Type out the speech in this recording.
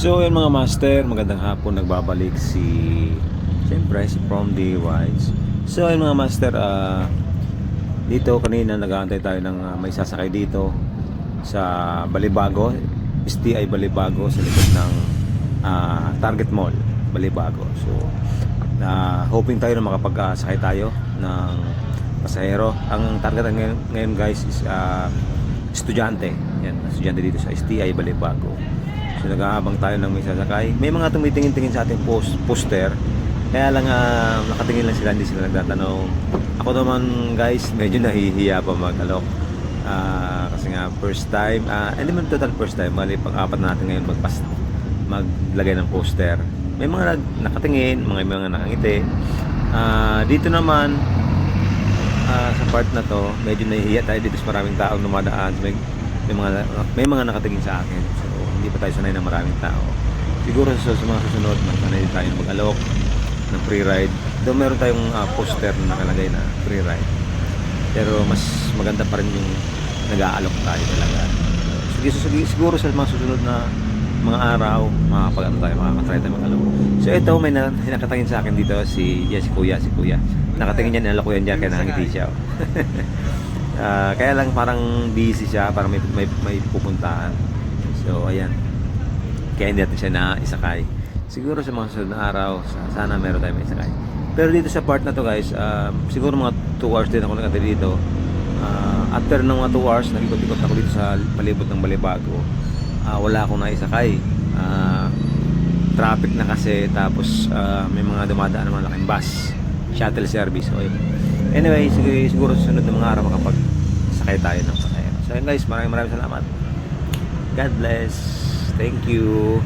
So yun mga master, magandang hapon, nagbabalik siyempre si From the Wise. So yun mga master, dito kanina nag-aantay tayo ng may sasakay dito sa Balibago, STI Balibago sa likod ng Target Mall, Balibago. So hoping tayo na makapag-sakay tayo ng pasahero. Ang target ngayon guys is estudyante. Yan, estudyante dito sa STI Balibago. So nag-aabang tayo ng may sasakay. May mga tumitingin-tingin sa ating poster. Kaya lang nakatingin lang sila, hindi sila nagtatanong. Ako naman guys, medyo nahihiya pa mag-alok. Kasi nga first time, hindi man total first time, mali pang-apat natin ngayon maglagay ng poster. May mga nakatingin, mga nakangiti. Dito naman sa part na to, medyo nahihiya tayo dito sa maraming taong dumadaan. May mga nakatingin sa akin. So hindi pa tayo sanay na maraming tao. Siguro sa mga susunod, sanay tayo mag-alok ng free ride. Doon meron tayong poster na nakalagay na free ride. Pero mas maganda pa rin yung nag-aalok tayo talaga. Siguro sa mga susunod na mga araw, makakatry tayo mag-alok. So ito, may nakatingin sa akin dito si Kuya. Nakatingin niya, nalako yan dyan, kaya nakangiti siya. Kaya lang parang busy siya, parang may pupuntahan. So ayan, kaya hindi natin siya na-isakay. Siguro sa mga susunod na araw, sana meron tayo may isakay. Pero dito sa part na to guys, siguro mga 2 hours din ako nag-attend dito. After ng mga 2 hours, nag-ikot-ikot ako dito sa palibot ng Balibago. Wala akong naisakay. Traffic na kasi, tapos may mga dumadaan ng mga laking bus, shuttle service. So anyway, siguro sa sunod na mga araw makapag-sakay tayo ng pasahero. So guys, maraming salamat. God bless. Thank you.